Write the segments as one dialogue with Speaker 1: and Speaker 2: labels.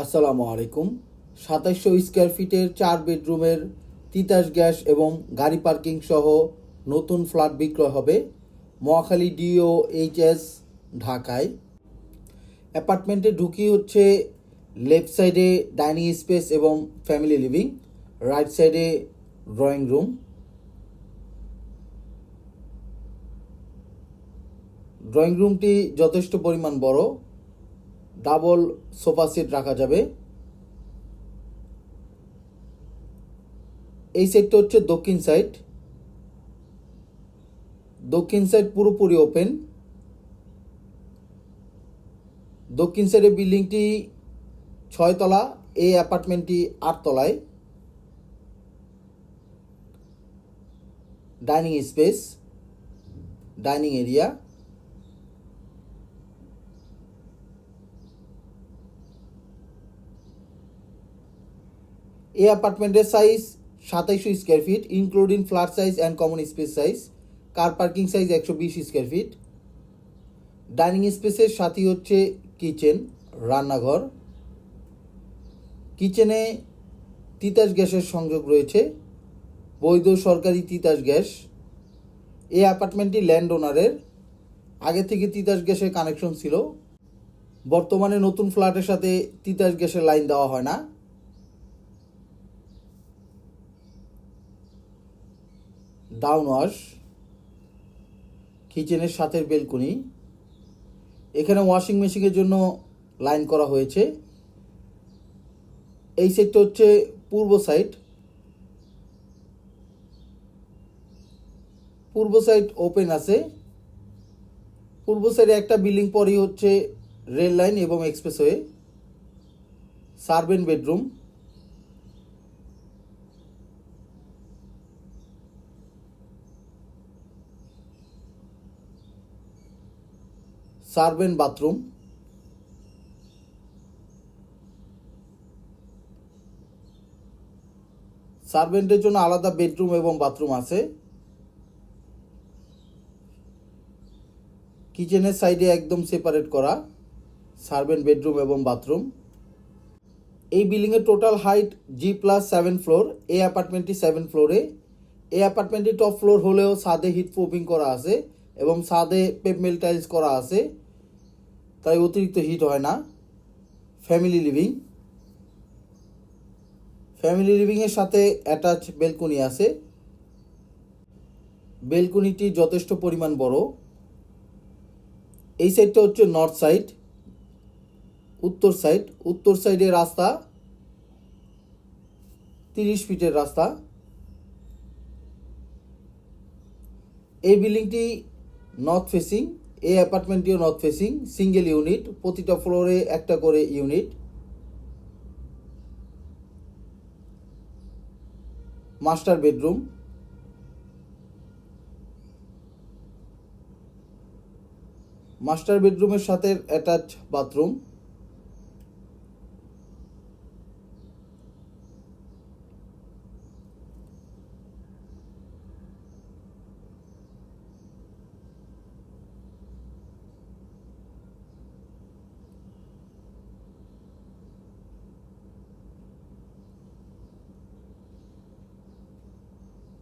Speaker 1: আসসালামু আলাইকুম। ২৭০০ স্কোয়ার ফিটের 4 বেডরুমের তিতাস গ্যাস এবং গাড়ি পার্কিং সহ নতুন ফ্ল্যাট বিক্রয় হবে মহাখালী DOHS ঢাকায়। অ্যাপার্টমেন্টে ঢুকি হচ্ছে লেফট সাইডে ডাইনিং স্পেস এবং ফ্যামিলি লিভিং, রাইট সাইডে ড্রয়িং রুম। ড্রয়িং রুমটি যথেষ্ট পরিমাণ বড়, ডাবল সোফা সেট রাখা যাবে। এই সাইডটা হচ্ছে দক্ষিণ সাইড। দক্ষিণ সাইড পুরোপুরি ওপেন। দক্ষিণ সাইডের বিল্ডিংটি 6 তলা, এই অ্যাপার্টমেন্টটি 8 তলায়। Dining space, dining area. এই অ্যাপার্টমেন্টের size ২৭০০ square feet including flat size and common space size. Car parking size ১২০ square feet. Dining স্পেসের সাথেই হচ্ছে কিচেন, রান্নাঘর। কিচেনে তিতাস গ্যাসের সংযোগ রয়েছে, বৈধ সরকারি তিতাস গ্যাস। এই অ্যাপার্টমেন্টটি ল্যান্ড ওনারের, আগে থেকে তিতাস গ্যাসের কানেকশন ছিল। বর্তমানে নতুন ফ্ল্যাটের সাথে তিতাস গ্যাসের লাইন দেওয়া হয় না। ডাউন ওয়াশ, কিচেনের সাথের বেলকনি। এখানে ওয়াশিং মেশিনের জন্য লাইন করা হয়েছে। এই সাইডটা হচ্ছে পূর্ব সাইড। পূর্ব সাইড ওপেন আছে। পূর্ব সাইডে একটা বিল্ডিং পরই হচ্ছে রেল লাইন এবং expressway. Servant bedroom. Servant bathroom. সার্ভেন্টের জন্য আলাদা বেডরুম এবং বাথরুম আছে। কিচেনের সাইডে একদম সেপারেট করা সার্ভেন্ট বেডরুম এবং বাথরুম। এই বিল্ডিংয়ের টোটাল হাইট G+7 ফ্লোর। এই অ্যাপার্টমেন্টটি 7 ফ্লোরে। এই অ্যাপার্টমেন্টটি টপ ফ্লোর হলেও ছাদে হিট প্রুফিং করা আছে এবং ছাদে পেভমেন্ট টাইলস করা আছে, তাই অতিরিক্ত হিট হয় না। Family living. ফ্যামিলি লিভিংয়ের সাথে অ্যাটাচ বেলকনি আছে। বেলকনিটি যথেষ্ট পরিমাণ বড়। এই সাইডটা হচ্ছে নর্থ সাইড। উত্তর সাইড, উত্তর সাইডে রাস্তা 30 ফিটের রাস্তা। এই বিল্ডিংটি নর্থ ফেসিং। এই অ্যাপার্টমেন্টটিও নর্থ ফেসিং। সিঙ্গেল ইউনিট, প্রতিটা ফ্লোরে একটা করে ইউনিট। Master bedroom. মাস্টার বেডরুমের সাথে অ্যাটাচ বাথরুম।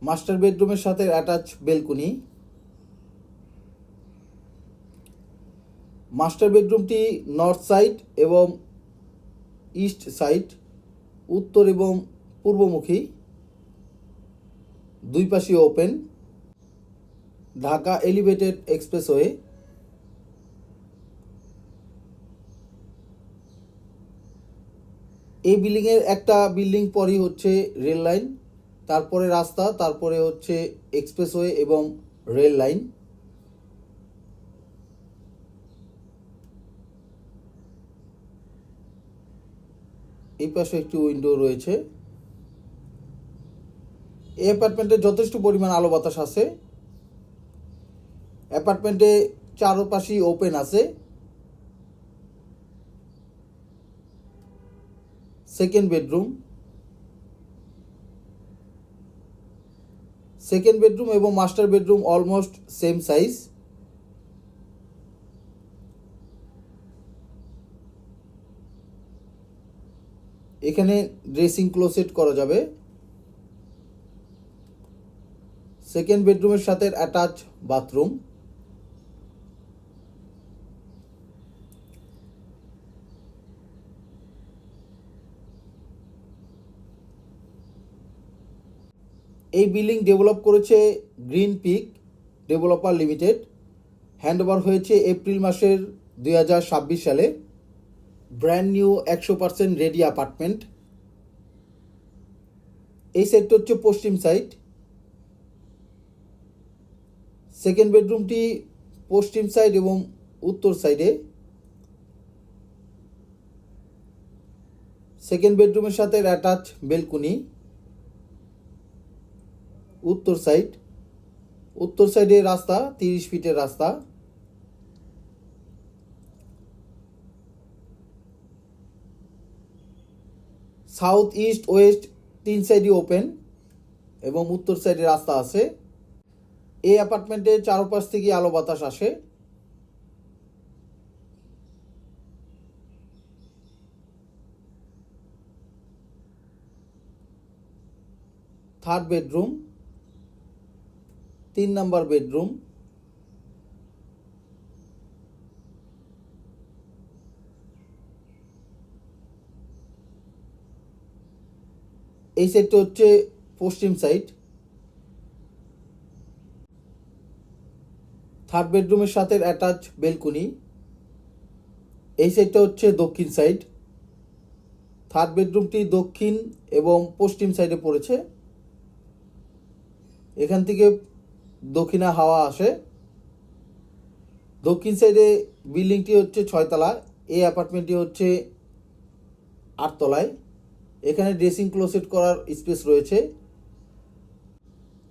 Speaker 1: মাস্টার বেডরুমের সাথে অ্যাটাচ বেলকনি। মাস্টার বেডরুমটি নর্থ সাইড এবং ইস্ট সাইড, উত্তর এবং পূর্বমুখী, দুই পাশে ওপেন। Dhaka elevated expressway. এই বিল্ডিংয়ের একটা বিল্ডিং পরই হচ্ছে রেল লাইন, তারপরে রাস্তা, তারপরে হচ্ছে এক্সপ্রেসওয়ে এবং রেল লাইন। এই পাশে একটি উইন্ডো রয়েছে। এই অ্যাপার্টমেন্টে যথেষ্ট পরিমাণ আলো বাতাস আছে। অ্যাপার্টমেন্টে চারপাশেই ওপেন আছে। Second bedroom. সেকেন্ড বেডরুম এবং master bedroom almost same size. এখানে ড্রেসিং ক্লোজেট করা যাবে। সেকেন্ড বেডরুমের সাথে অ্যাটাচ বাথরুম। এই বিল্ডিং ডেভেলপ করেছে green peak developer limited. Handover হয়েছে এপ্রিল মাসের 2026 সালে। Brand new 100% ready apartment. এই সাইডটা হচ্ছে পশ্চিম সাইড। সেকেন্ড বেডরুমটি পশ্চিম সাইড এবং উত্তর সাইডে। সেকেন্ড বেডরুমের সাথে অ্যাটাচ বেলকনি। উত্তর সাইডে রাস্তা 30 ফিটের রাস্তা। সাউথ ইস্ট ওয়েস্ট 3 সাইডই ওপেন এবং উত্তর সাইডে রাস্তা আছে। এই অ্যাপার্টমেন্টের চারপাশ থেকে আলো বাতাস আসে। Third bedroom, 3 number bedroom. এই সাইডটা হচ্ছে পশ্চিম সাইড। থার্ড বেডরুমের সাথে অ্যাটাচ বেলকনি। এই সাইডটা হচ্ছে দক্ষিণ সাইড। থার্ড বেডরুমটি দক্ষিণ এবং পশ্চিম সাইডে পড়েছে। এখান থেকে দক্ষিণা হাওয়া আসে। দক্ষিণ সাইডে বিল্ডিংটি হচ্ছে 6 তলা। এই অ্যাপার্টমেন্টটি হচ্ছে 8 তলায়। এখানে ড্রেসিং ক্লোজেট করার স্পেস রয়েছে।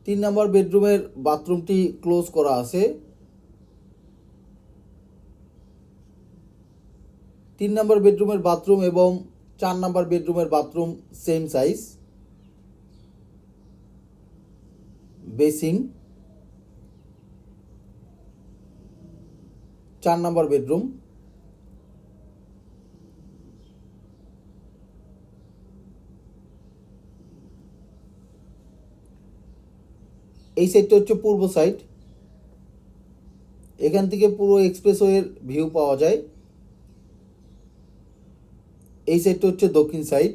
Speaker 1: 3 নাম্বার বেডরুমের বাথরুমটি ক্লোজ করা আছে। 3 নাম্বার বেডরুমের বাথরুম এবং 4 নাম্বার বেডরুমের bathroom same size. Basin. 4 number bedroom. এই সাইডটা হচ্ছে পূর্ব সাইড। এখান থেকে পুরো এক্সপ্রেসওয়ের ভিউ পাওয়া যায়। এই সাইডটা হচ্ছে দক্ষিণ সাইড।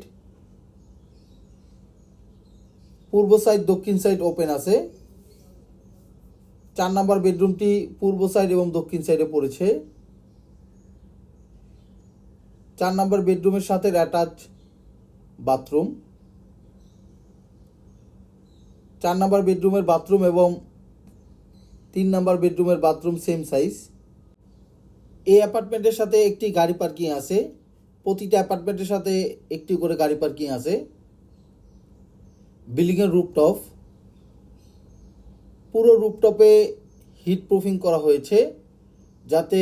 Speaker 1: পূর্ব সাইড দক্ষিণ সাইড ওপেন আছে। 4 নাম্বার বেডরুমটি পূর্ব সাইড এবং দক্ষিণ সাইডে পড়েছে। 4 নাম্বার বেডরুমের সাথে অ্যাটাচ বাথরুম। 4 নাম্বার বেডরুমের বাথরুম এবং 3 নাম্বার বেডরুমের বাথরুম সেম সাইজ। এই অ্যাপার্টমেন্টের সাথে একটি গাড়ি পার্কিং আছে। প্রতিটা অ্যাপার্টমেন্টের সাথে একটি করে গাড়ি পার্কিং আছে। বিল্ডিংয়ের রুফটপ। পুরো রুফটপে হিট প্রুফিং করা হয়েছে যাতে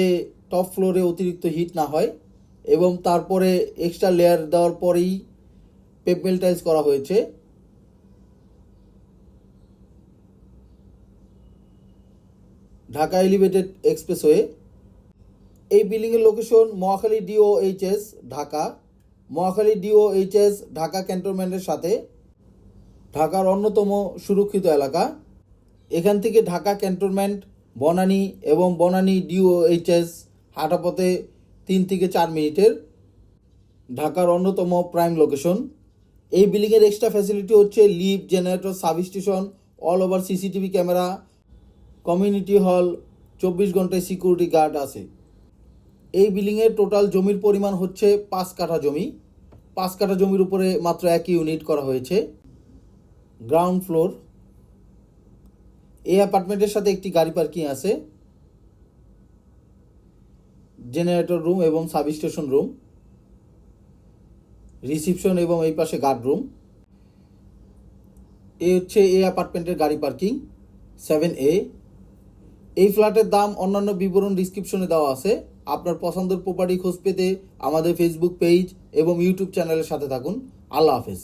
Speaker 1: টপ ফ্লোরে অতিরিক্ত হিট না হয়, এবং তারপরে এক্সট্রা লেয়ার দেওয়ার পরেই পেভমেন্ট টাইলস করা হয়েছে। Dhaka elevated expressway. এই বিল্ডিংয়ের location Mohakhali DOHS Dhaka. Mohakhali DOHS Dhaka ক্যান্টনমেন্টের সাথে ঢাকার অন্যতম সুরক্ষিত এলাকা। এখান থেকে ঢাকা ক্যান্টনমেন্ট, বনানী এবং বনানী DOHS হাঁটাপথে 3 থেকে 4 মিনিটের। ঢাকার অন্যতম প্রাইম লোকেশন। এই বিল্ডিংয়ের এক্সট্রা ফ্যাসিলিটি হচ্ছে lift, generator, substation, all over CCTV camera, community hall, 24 ঘন্টায় সিকিউরিটি গার্ড আছে। এই বিল্ডিংয়ের টোটাল জমির পরিমাণ হচ্ছে 5 কাঠা জমি। 5 কাঠা জমির উপরে মাত্র 1 ইউনিট করা হয়েছে। Ground floor. এই অ্যাপার্টমেন্টের সাথে একটি গাড়ি পার্কিং আছে। জেনারেটর রুম এবং সাবস্টেশন রুম, রিসিপশন এবং এই পাশে গার্ড রুম। এই হচ্ছে এই অ্যাপার্টমেন্টের গাড়ি পার্কিং 7A। এই ফ্ল্যাটের দাম অন্যান্য বিবরণ ডিসক্রিপশনে দেওয়া আছে। আপনার পছন্দের প্রপার্টি খোঁজ পেতে আমাদের ফেসবুক পেজ এবং ইউটিউব চ্যানেলের সাথে থাকুন। আল্লাহ হাফেজ।